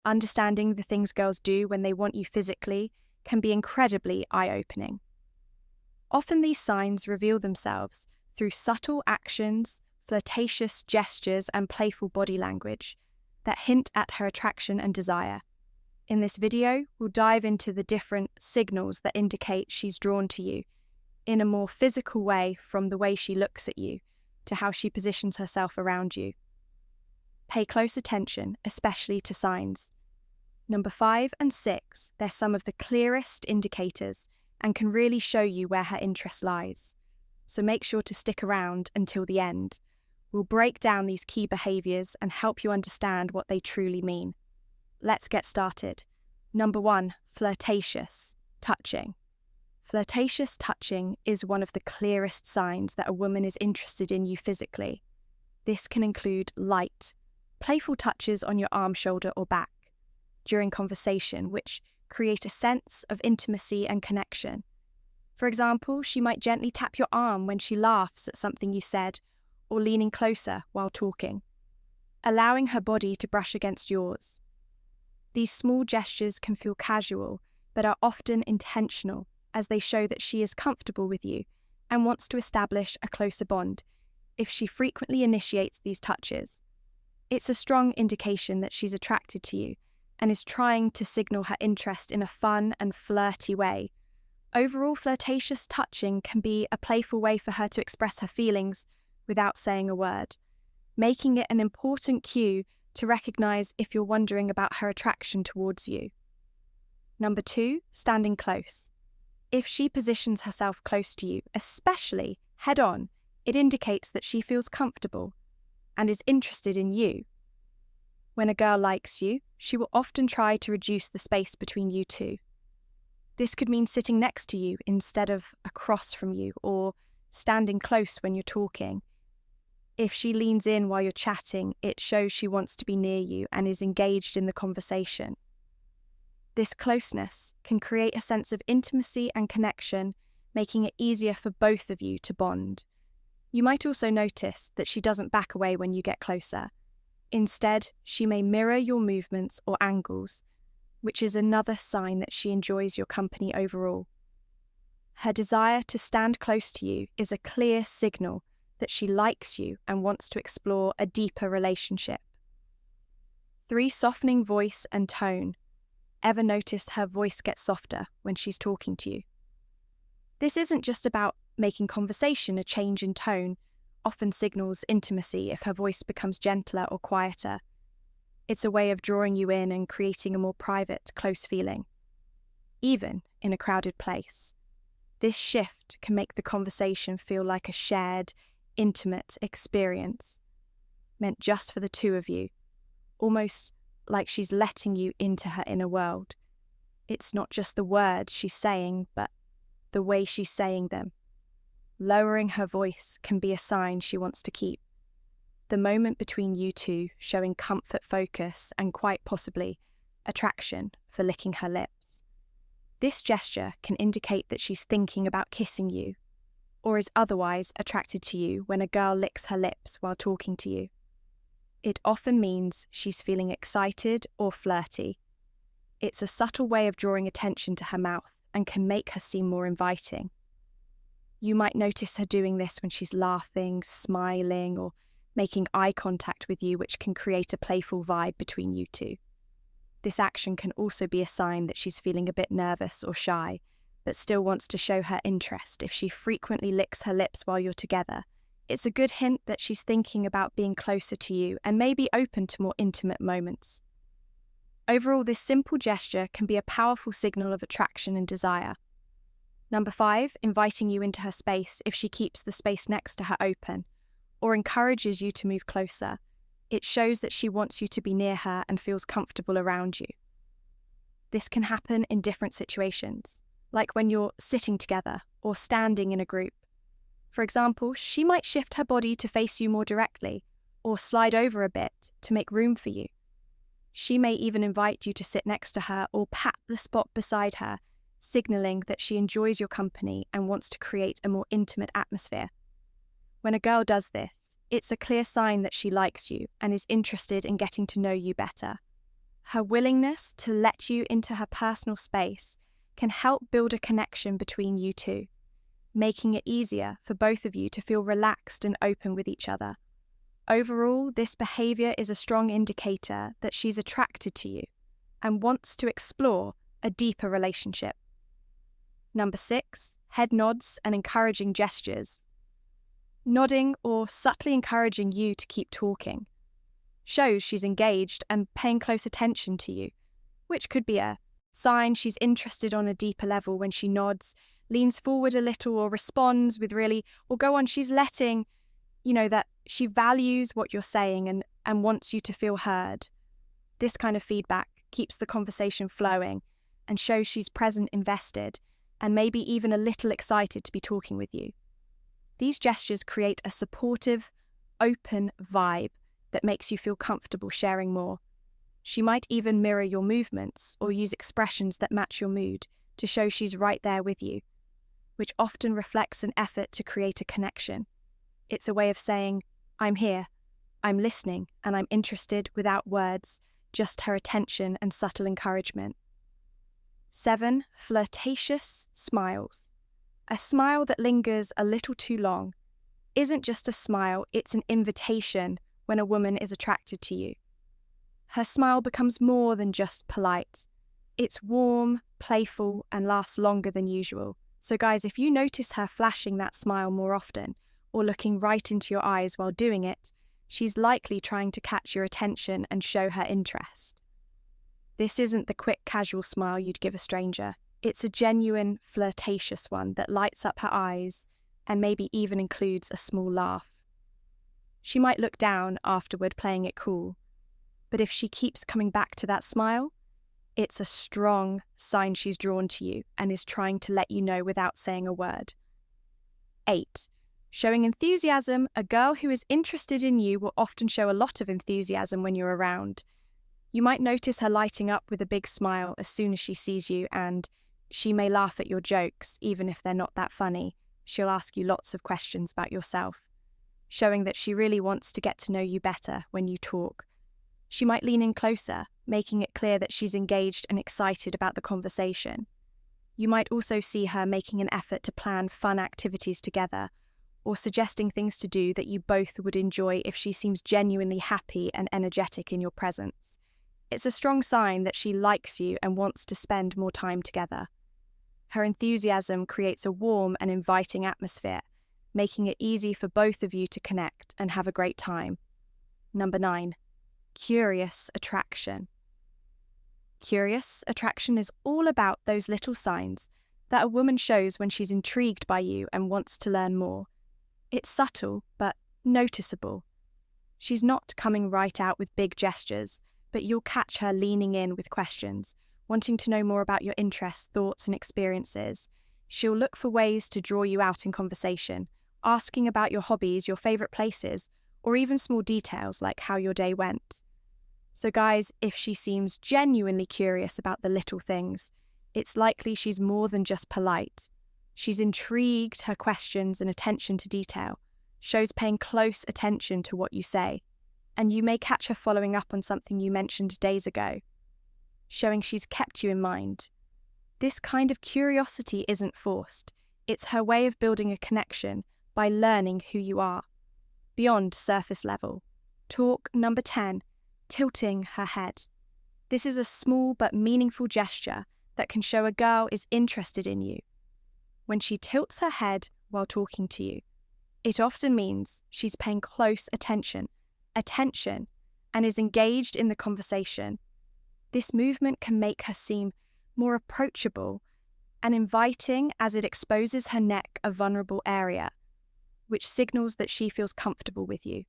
Understanding the things girls do when they want you physically can be incredibly eye-opening. Often these signs reveal themselves through subtle actions, flirtatious gestures, and playful body language that hint at her attraction and desire. In this video, we'll dive into the different signals that indicate she's drawn to you in a more physical way, from the way she looks at you to how she positions herself around you. Pay close attention, especially to signs. Number 5 and 6, they're some of the clearest indicators and can really show you where her interest lies. So make sure to stick around until the end. We'll break down these key behaviours and help you understand what they truly mean. Let's get started. Number 1, flirtatious touching. Flirtatious touching is one of the clearest signs that a woman is interested in you physically. This can include light, playful touches on your arm, shoulder, or back during conversation, which create a sense of intimacy and connection. For example, she might gently tap your arm when she laughs at something you said, or leaning closer while talking, allowing her body to brush against yours. These small gestures can feel casual, but are often intentional, as they show that she is comfortable with you and wants to establish a closer bond. If she frequently initiates these touches, it's a strong indication that she's attracted to you and is trying to signal her interest in a fun and flirty way. Overall, flirtatious touching can be a playful way for her to express her feelings without saying a word, making it an important cue to recognize if you're wondering about her attraction towards you. Number 2, standing close. If she positions herself close to you, especially head-on, it indicates that she feels comfortable and is interested in you. When a girl likes you, she will often try to reduce the space between you two. This could mean sitting next to you instead of across from you, or standing close when you're talking. If she leans in while you're chatting, it shows she wants to be near you and is engaged in the conversation. This closeness can create a sense of intimacy and connection, making it easier for both of you to bond. You might also notice that she doesn't back away when you get closer. Instead, she may mirror your movements or angles, which is another sign that she enjoys your company overall. Her desire to stand close to you is a clear signal that she likes you and wants to explore a deeper relationship. 3, softening voice and tone. Ever noticed her voice get softer when she's talking to you? This isn't just about making conversation. A change in tone often signals intimacy if her voice becomes gentler or quieter. It's a way of drawing you in and creating a more private, close feeling. Even in a crowded place, this shift can make the conversation feel like a shared, intimate experience, meant just for the two of you, almost like she's letting you into her inner world. It's not just the words she's saying, but the way she's saying them. Lowering her voice can be a sign she wants to keep the moment between you two showing comfort, focus, and quite possibly attraction for licking her lips. This gesture can indicate that she's thinking about kissing you, or is otherwise attracted to you when a girl licks her lips while talking to you. It often means she's feeling excited or flirty. It's a subtle way of drawing attention to her mouth and can make her seem more inviting. You might notice her doing this when she's laughing, smiling, or making eye contact with you, which can create a playful vibe between you two. This action can also be a sign that she's feeling a bit nervous or shy, but still wants to show her interest. If she frequently licks her lips while you're together, it's a good hint that she's thinking about being closer to you and may be open to more intimate moments. Overall, this simple gesture can be a powerful signal of attraction and desire. Number 5, inviting you into her space. If she keeps the space next to her open or encourages you to move closer, it shows that she wants you to be near her and feels comfortable around you. This can happen in different situations, like when you're sitting together or standing in a group. For example, she might shift her body to face you more directly or slide over a bit to make room for you. She may even invite you to sit next to her or pat the spot beside her, signaling that she enjoys your company and wants to create a more intimate atmosphere. When a girl does this, it's a clear sign that she likes you and is interested in getting to know you better. Her willingness to let you into her personal space can help build a connection between you two, making it easier for both of you to feel relaxed and open with each other. Overall, this behavior is a strong indicator that she's attracted to you and wants to explore a deeper relationship. Number 6, head nods and encouraging gestures. Nodding or subtly encouraging you to keep talking shows she's engaged and paying close attention to you, which could be a sign she's interested on a deeper level when she nods, leans forward a little, or responds with she's letting you know that she values what you're saying and wants you to feel heard. This kind of feedback keeps the conversation flowing and shows she's present, invested, and maybe even a little excited to be talking with you. These gestures create a supportive, open vibe that makes you feel comfortable sharing more. She might even mirror your movements or use expressions that match your mood to show she's right there with you, which often reflects an effort to create a connection. It's a way of saying, I'm here, I'm listening, and I'm interested without words, just her attention and subtle encouragement. 7, flirtatious smiles. A smile that lingers a little too long isn't just a smile, it's an invitation when a woman is attracted to you. Her smile becomes more than just polite. It's warm, playful, and lasts longer than usual. So guys, if you notice her flashing that smile more often or looking right into your eyes while doing it, she's likely trying to catch your attention and show her interest. This isn't the quick, casual smile you'd give a stranger. It's a genuine, flirtatious one that lights up her eyes and maybe even includes a small laugh. She might look down afterward, playing it cool, but if she keeps coming back to that smile, it's a strong sign she's drawn to you and is trying to let you know without saying a word. 8, showing enthusiasm. A girl who is interested in you will often show a lot of enthusiasm when you're around. You might notice her lighting up with a big smile as soon as she sees you, and she may laugh at your jokes, even if they're not that funny. She'll ask you lots of questions about yourself, showing that she really wants to get to know you better when you talk. She might lean in closer, making it clear that she's engaged and excited about the conversation. You might also see her making an effort to plan fun activities together, or suggesting things to do that you both would enjoy if she seems genuinely happy and energetic in your presence. It's a strong sign that she likes you and wants to spend more time together. Her enthusiasm creates a warm and inviting atmosphere, making it easy for both of you to connect and have a great time. Number 9, curious attraction. Curious attraction is all about those little signs that a woman shows when she's intrigued by you and wants to learn more. It's subtle, but noticeable. She's not coming right out with big gestures, but you'll catch her leaning in with questions, wanting to know more about your interests, thoughts, and experiences. She'll look for ways to draw you out in conversation, asking about your hobbies, your favorite places, or even small details like how your day went. So guys, if she seems genuinely curious about the little things, it's likely she's more than just polite. She's intrigued. Her questions and attention to detail shows paying close attention to what you say, and you may catch her following up on something you mentioned days ago, showing she's kept you in mind. This kind of curiosity isn't forced. It's her way of building a connection by learning who you are, beyond surface level. Talk. Number 10, tilting her head. This is a small but meaningful gesture that can show a girl is interested in you. When she tilts her head while talking to you, it often means she's paying close attention, and is engaged in the conversation. This movement can make her seem more approachable and inviting, as it exposes her neck, a vulnerable area, which signals that she feels comfortable with you.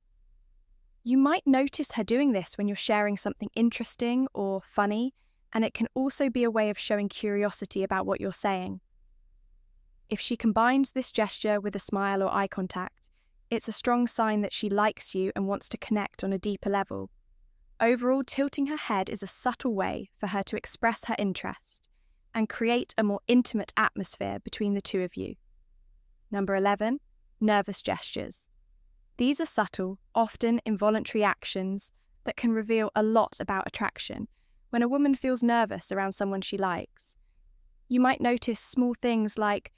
You might notice her doing this when you're sharing something interesting or funny, and it can also be a way of showing curiosity about what you're saying. If she combines this gesture with a smile or eye contact, it's a strong sign that she likes you and wants to connect on a deeper level. Overall, tilting her head is a subtle way for her to express her interest and create a more intimate atmosphere between the two of you. Number 11, nervous gestures. These are subtle, often involuntary actions that can reveal a lot about attraction, when a woman feels nervous around someone she likes. You might notice small things like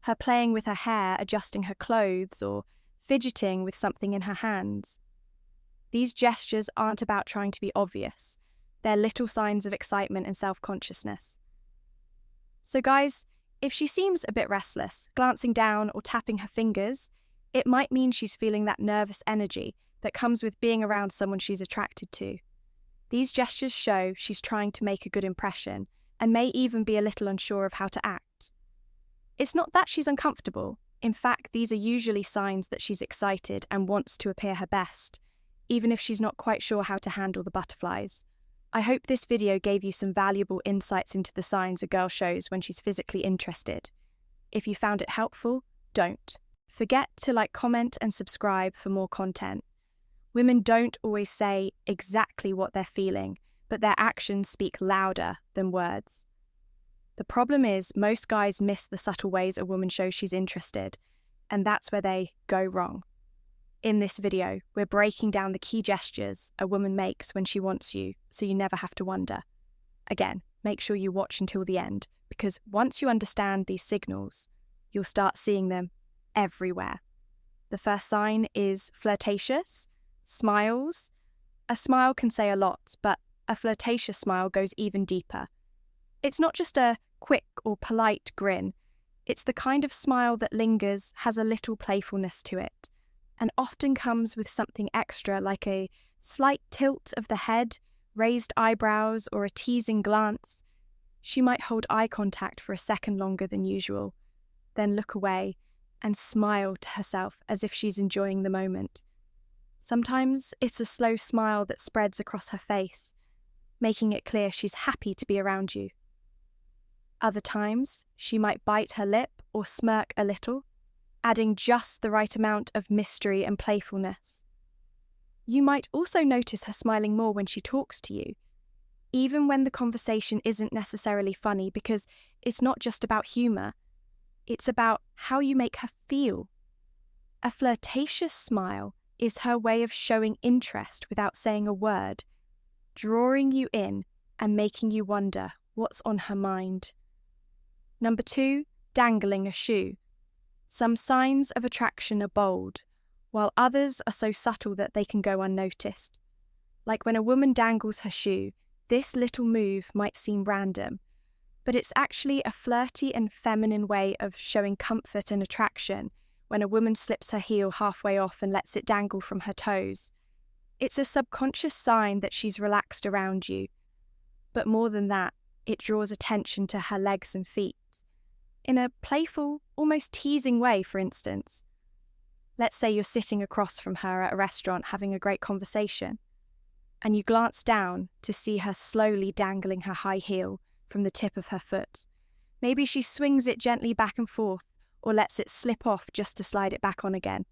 her playing with her hair, adjusting her clothes, or fidgeting with something in her hands. These gestures aren't about trying to be obvious. They're little signs of excitement and self-consciousness. So guys, if she seems a bit restless, glancing down or tapping her fingers, it might mean she's feeling that nervous energy that comes with being around someone she's attracted to. These gestures show she's trying to make a good impression and may even be a little unsure of how to act. It's not that she's uncomfortable. In fact, these are usually signs that she's excited and wants to appear her best, even if she's not quite sure how to handle the butterflies. I hope this video gave you some valuable insights into the signs a girl shows when she's physically interested. If you found it helpful, don't forget to like, comment, and subscribe for more content. Women don't always say exactly what they're feeling, but their actions speak louder than words. The problem is most guys miss the subtle ways a woman shows she's interested, and that's where they go wrong. In this video, we're breaking down the key gestures a woman makes when she wants you, so you never have to wonder. Again, make sure you watch until the end, because once you understand these signals, you'll start seeing them everywhere. The first sign is flirtatious, smiles. A smile can say a lot, but a flirtatious smile goes even deeper. It's not just a quick or polite grin. It's the kind of smile that lingers, has a little playfulness to it, and often comes with something extra like a slight tilt of the head, raised eyebrows, or a teasing glance. She might hold eye contact for a second longer than usual, then look away and smile to herself as if she's enjoying the moment. Sometimes it's a slow smile that spreads across her face, making it clear she's happy to be around you. Other times, she might bite her lip or smirk a little, adding just the right amount of mystery and playfulness. You might also notice her smiling more when she talks to you, even when the conversation isn't necessarily funny, because it's not just about humour, it's about how you make her feel. A flirtatious smile is her way of showing interest without saying a word, drawing you in and making you wonder what's on her mind. Number 2, dangling a shoe. Some signs of attraction are bold, while others are so subtle that they can go unnoticed. Like when a woman dangles her shoe, this little move might seem random, but it's actually a flirty and feminine way of showing comfort and attraction when a woman slips her heel halfway off and lets it dangle from her toes. It's a subconscious sign that she's relaxed around you. But more than that, it draws attention to her legs and feet. In a playful, almost teasing way, for instance. Let's say you're sitting across from her at a restaurant having a great conversation, and you glance down to see her slowly dangling her high heel from the tip of her foot. Maybe she swings it gently back and forth, or lets it slip off just to slide it back on again.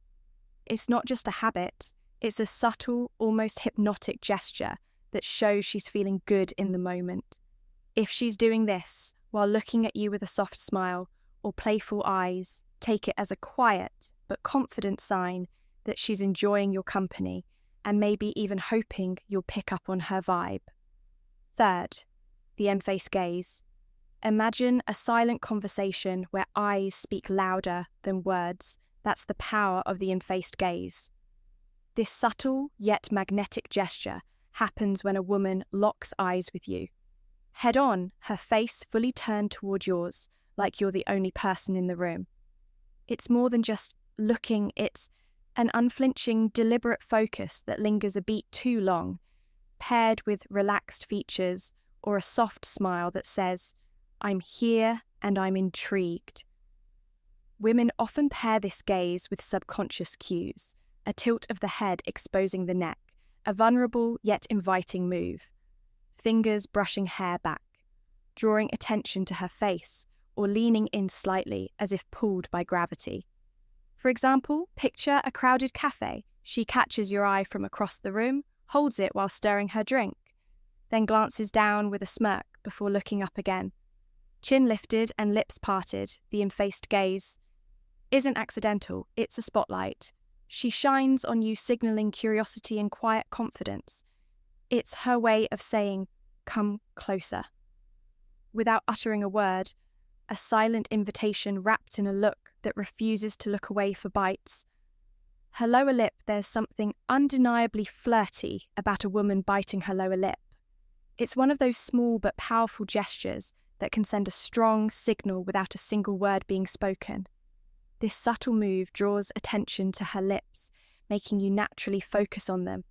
It's not just a habit, it's a subtle, almost hypnotic gesture that shows she's feeling good in the moment. If she's doing this while looking at you with a soft smile or playful eyes, take it as a quiet but confident sign that she's enjoying your company and maybe even hoping you'll pick up on her vibe. Third, the M-face gaze. Imagine a silent conversation where eyes speak louder than words. That's the power of the M-faced gaze. This subtle yet magnetic gesture happens when a woman locks eyes with you. Head on, her face fully turned toward yours, like you're the only person in the room. It's more than just looking, it's an unflinching, deliberate focus that lingers a beat too long, paired with relaxed features or a soft smile that says, "I'm here and I'm intrigued." Women often pair this gaze with subconscious cues, a tilt of the head exposing the neck, a vulnerable yet inviting move, fingers brushing hair back, drawing attention to her face, or leaning in slightly as if pulled by gravity. For example, picture a crowded cafe. She catches your eye from across the room, holds it while stirring her drink, then glances down with a smirk before looking up again. Chin lifted and lips parted, the M-faced gaze isn't accidental, it's a spotlight. She shines on you, signaling curiosity and quiet confidence. It's her way of saying, come closer. Without uttering a word, a silent invitation wrapped in a look that refuses to look away for bites. Her lower lip, there's something undeniably flirty about a woman biting her lower lip. It's one of those small but powerful gestures that can send a strong signal without a single word being spoken. This subtle move draws attention to her lips, making you naturally focus on them,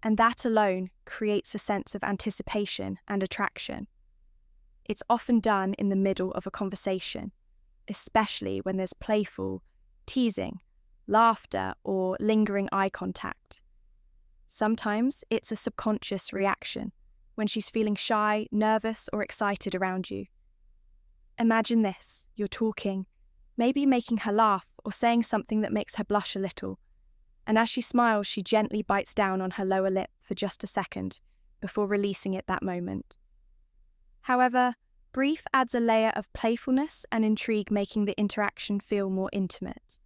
and that alone creates a sense of anticipation and attraction. It's often done in the middle of a conversation, especially when there's playful, teasing, laughter, or lingering eye contact. Sometimes it's a subconscious reaction, when she's feeling shy, nervous, or excited around you. Imagine this: you're talking, maybe making her laugh or saying something that makes her blush a little, and as she smiles, she gently bites down on her lower lip for just a second before releasing it that moment. However, brief adds a layer of playfulness and intrigue, making the interaction feel more intimate.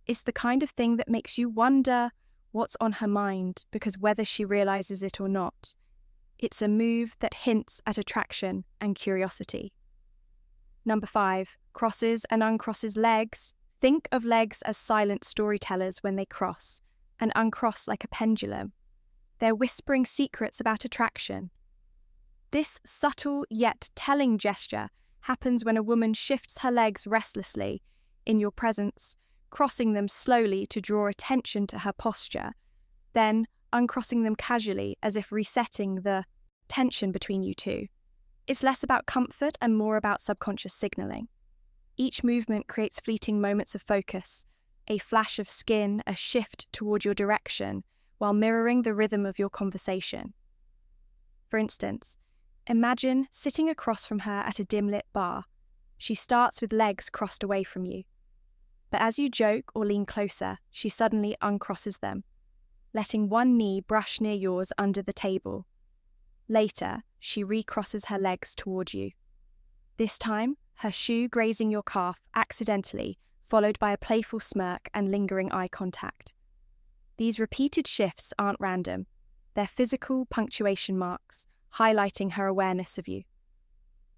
It's the kind of thing that makes you wonder what's on her mind, because whether she realizes it or not, it's a move that hints at attraction and curiosity. Number 5, crosses and uncrosses legs. Think of legs as silent storytellers when they cross and uncross like a pendulum. They're whispering secrets about attraction. This subtle yet telling gesture happens when a woman shifts her legs restlessly in your presence, crossing them slowly to draw attention to her posture, then uncrossing them casually as if resetting the tension between you two. It's less about comfort and more about subconscious signaling. Each movement creates fleeting moments of focus, a flash of skin, a shift toward your direction, while mirroring the rhythm of your conversation. For instance, imagine sitting across from her at a dim-lit bar. She starts with legs crossed away from you. But as you joke or lean closer, she suddenly uncrosses them, letting one knee brush near yours under the table. Later, she recrosses her legs toward you. This time, her shoe grazing your calf accidentally, followed by a playful smirk and lingering eye contact. These repeated shifts aren't random. They're physical punctuation marks, highlighting her awareness of you.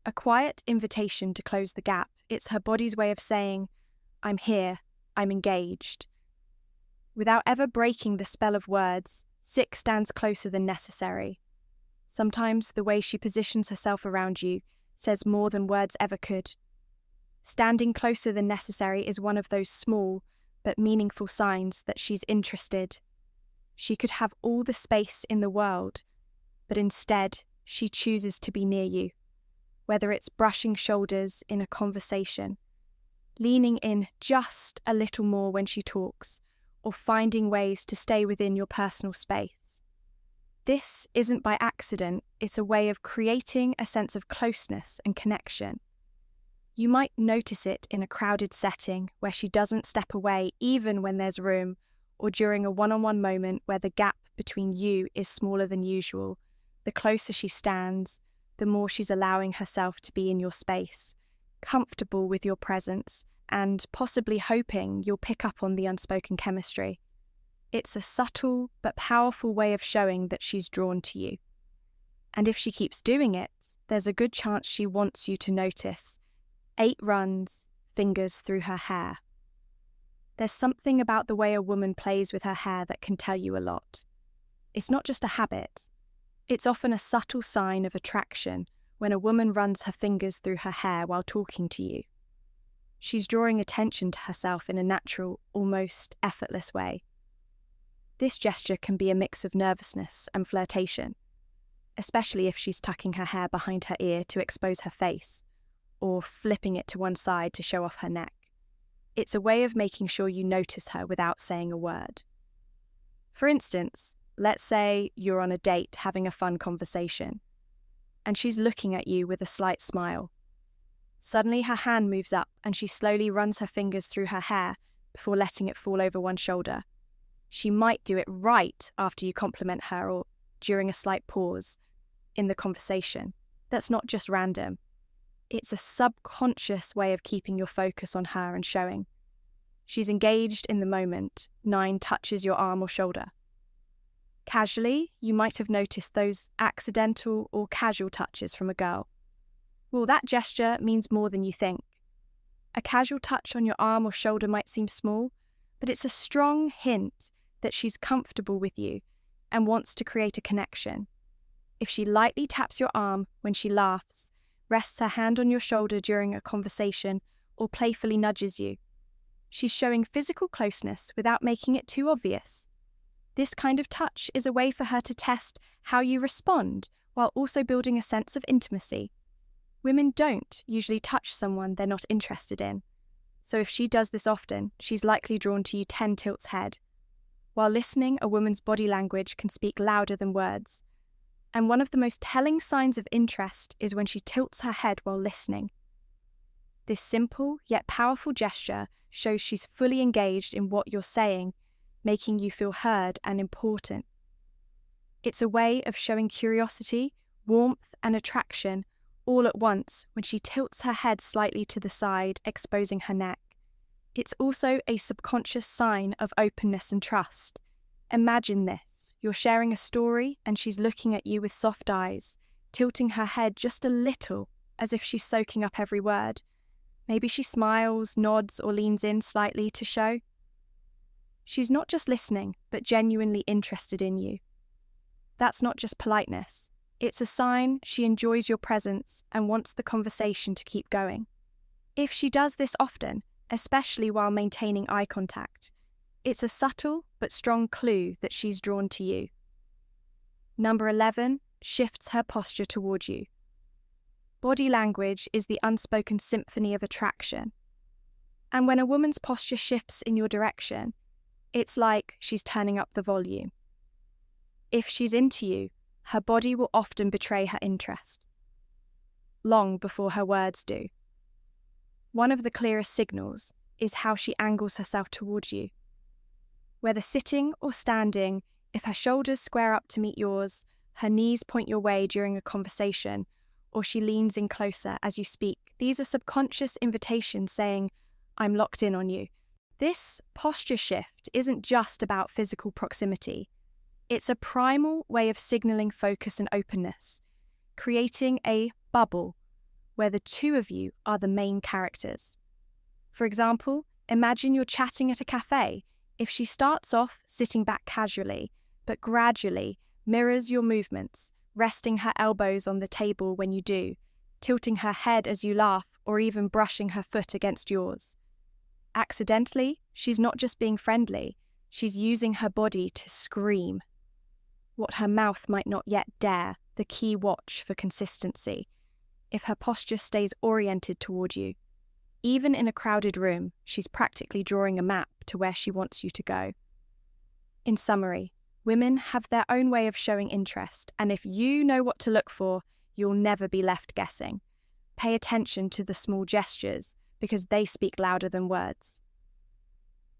A quiet invitation to close the gap. It's her body's way of saying, "I'm here, I'm engaged." Without ever breaking the spell of words, Six stands closer than necessary. Sometimes the way she positions herself around you says more than words ever could. Standing closer than necessary is one of those small but meaningful signs that she's interested. She could have all the space in the world, but instead she chooses to be near you, whether it's brushing shoulders in a conversation, leaning in just a little more when she talks, or finding ways to stay within your personal space. This isn't by accident, it's a way of creating a sense of closeness and connection. You might notice it in a crowded setting where she doesn't step away even when there's room, or during a one-on-one moment where the gap between you is smaller than usual. The closer she stands, the more she's allowing herself to be in your space, comfortable with your presence, and possibly hoping you'll pick up on the unspoken chemistry. It's a subtle but powerful way of showing that she's drawn to you. And if she keeps doing it, there's a good chance she wants you to notice. 8 runs, fingers through her hair. There's something about the way a woman plays with her hair that can tell you a lot. It's not just a habit. It's often a subtle sign of attraction when a woman runs her fingers through her hair while talking to you. She's drawing attention to herself in a natural, almost effortless way. This gesture can be a mix of nervousness and flirtation, especially if she's tucking her hair behind her ear to expose her face, or flipping it to one side to show off her neck. It's a way of making sure you notice her without saying a word. For instance, let's say you're on a date having a fun conversation, and she's looking at you with a slight smile. Suddenly her hand moves up and she slowly runs her fingers through her hair before letting it fall over one shoulder. She might do it right after you compliment her or during a slight pause in the conversation. That's not just random. It's a subconscious way of keeping your focus on her and showing she's engaged in the moment. 9 touches your arm or shoulder. Casually, you might have noticed those accidental or casual touches from a girl. Well, that gesture means more than you think. A casual touch on your arm or shoulder might seem small, but it's a strong hint that she's comfortable with you and wants to create a connection. If she lightly taps your arm when she laughs, rests her hand on your shoulder during a conversation, or playfully nudges you, she's showing physical closeness without making it too obvious. This kind of touch is a way for her to test how you respond while also building a sense of intimacy. Women don't usually touch someone they're not interested in, so if she does this often, she's likely drawn to you 10 tilts head. While listening, a woman's body language can speak louder than words, and one of the most telling signs of interest is when she tilts her head while listening. This simple yet powerful gesture shows she's fully engaged in what you're saying, making you feel heard and important. It's a way of showing curiosity, warmth, and attraction all at once when she tilts her head slightly to the side, exposing her neck. It's also a subconscious sign of openness and trust. Imagine this. You're sharing a story and she's looking at you with soft eyes, tilting her head just a little, as if she's soaking up every word. Maybe she smiles, nods, or leans in slightly to show. She's not just listening, but genuinely interested in you. That's not just politeness. It's a sign she enjoys your presence and wants the conversation to keep going. If she does this often, especially while maintaining eye contact, it's a subtle but strong clue that she's drawn to you. Number 11, shifts her posture toward you. Body language is the unspoken symphony of attraction. And when a woman's posture shifts in your direction, it's like she's turning up the volume. If she's into you, her body will often betray her interest, long before her words do. One of the clearest signals is how she angles herself towards you. Whether sitting or standing, if her shoulders square up to meet yours, her knees point your way during a conversation, or she leans in closer as you speak, these are subconscious invitations saying, "I'm locked in on you." This posture shift isn't just about physical proximity. It's a primal way of signaling focus and openness, creating a bubble where the two of you are the main characters. For example, imagine you're chatting at a cafe. If she starts off sitting back casually, but gradually mirrors your movements, resting her elbows on the table when you do, tilting her head as you laugh, or even brushing her foot against yours. Accidentally, she's not just being friendly, she's using her body to scream. What her mouth might not yet dare, the key watch for consistency. If her posture stays oriented toward you, even in a crowded room, she's practically drawing a map to where she wants you to go. In summary, women have their own way of showing interest, and if you know what to look for, you'll never be left guessing. Pay attention to the small gestures, because they speak louder than words.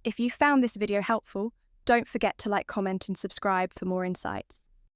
If you found this video helpful, don't forget to like, comment, and subscribe for more insights.